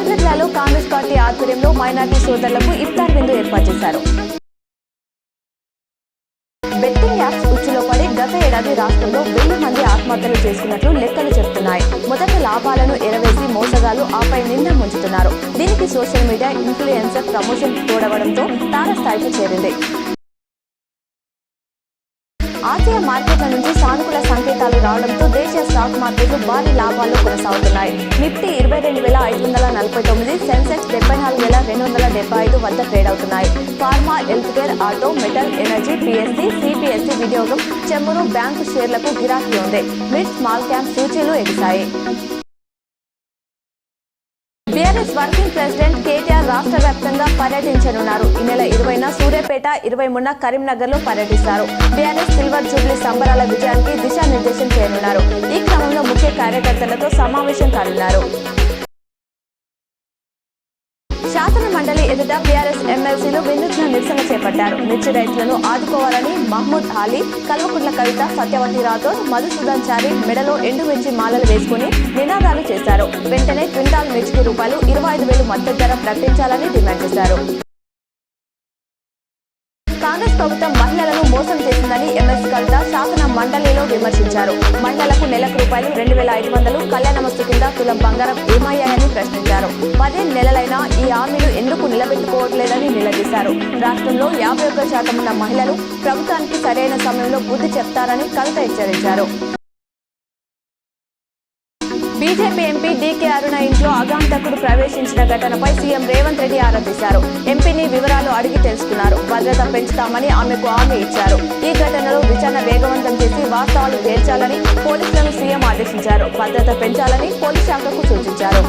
జగిత్యాలలో కాంగ్రెస్ పార్టీ ఆధ్వర్యంలో మైనార్టీ సోదరులకు ఇఫ్తార్ విందు ఏర్పాటు చేశారు. బెట్టింగ్ యాప్స్ ఉచ్చులో పడి గత ఏడాది రాష్ట్రంలో 1000 మంది ఆత్మహత్యలు చేసుకున్నట్లు లెక్కలు చెబుతున్నాయి. మొదట లాభాలను ఎరవేసి మోసగాళ్లు ఆపై నింద ముంచుతున్నారు. దీనికి సోషల్ మీడియా ఇన్ఫ్లుయెన్సర్ ప్రమోషన్ తోడవడంతో తారస్థాయికి చేరింది. ఆసియా మార్కెట్ల నుంచి సానుకూల సంకేతాలు రావడంతో దేశీయ స్టాక్ మార్కెట్లు భారీ లాభాల్లో కొనసాగుతున్నాయి. నిఫ్టీ 22,549, సెన్సెక్స్ 74,275 వద్ద ట్రేడ్ అవుతున్నాయి. Pharma, health care, auto, metal, energy, PSC, CPSE వినియోగం, చెమురు, బ్యాంకు షేర్లకు గిరాకీ ఉంది. మిడ్ స్మాల్ క్యాప్ సూచీలు ఎగిశాయి. బీఆర్ఎస్ వర్కింగ్ ప్రెసిడెంట్ కేటీఆర్ రాష్ట్ర వ్యాప్తంగా పర్యటించనున్నారు. ఈ నెల 20న సూర్యాపేట, 23న కరీంనగర్ లో పర్యటిస్తారు. బీఆర్ఎస్ సిల్వర్ జూబ్లీ సంబరాల విజయానికి దిశానిర్దేశం చేయనున్నారు. ఈ క్రమంలో ముఖ్య కార్యకర్తలతో సమావేశం కానున్నారు. శాసన మండలి ఎదుట బీఆర్ఎస్ ఎమ్మెల్సీలు వినూత్న నిరసన చేపట్టారు. మిర్చి రైతులను ఆదుకోవాలని మహ్మూద్ అలీ, కల్వకుంట్ల కవిత, సత్యవతి రాథోడ్, మధుసూదన్ చారి మెడలో ఎండుమిర్చి మాలలు వేసుకుని నినాదాలు చేశారు. వెంటనే క్వింటాల్ మిర్చికి ₹25,000 మద్దతు ధర ప్రకటించాలని డిమాండ్ చేశారు. కాంగ్రెస్ ప్రభుత్వం మహిళలను మోసం చేసిందని ఎమ్మెల్సీ కవిత శాసన మండలిలో విమర్శించారు. మహిళలకు నెలకు ₹2,500, కళ్యాణమస్తు కింద తులం బంగారం ఏమయ్యాయని ప్రశ్నించారు. 10 నెలలైనా ఈ హామీలు ఎందుకు నిలబెట్టుకోవట్లేదని నిలదీశారు. రాష్ట్రంలో 51% ఉన్న మహిళలు ప్రభుత్వానికి సరైన సమయంలో బుద్ధి చెప్తారని కవిత హెచ్చరించారు. బీజేపీ ఎంపీ డీకే అరుణ ఇంట్లో అగాంతకుడు ప్రవేశించిన ఘటనపై సీఎం రేవంత్ రెడ్డి ఆరా తీశారు. ఎంపీని వివరాలు అడిగి తెలుసుకున్నారు. భద్రత పెంచుతామని ఆమెకు హామీ ఇచ్చారు. ఈ ఘటనలో విచారణ వేగవంతం చేసి వాస్తవాలు తేల్చాలని పోలీసులను సీఎం ఆదేశించారు. భద్రత పెంచాలని పోలీస్ శాఖకు సూచించారు.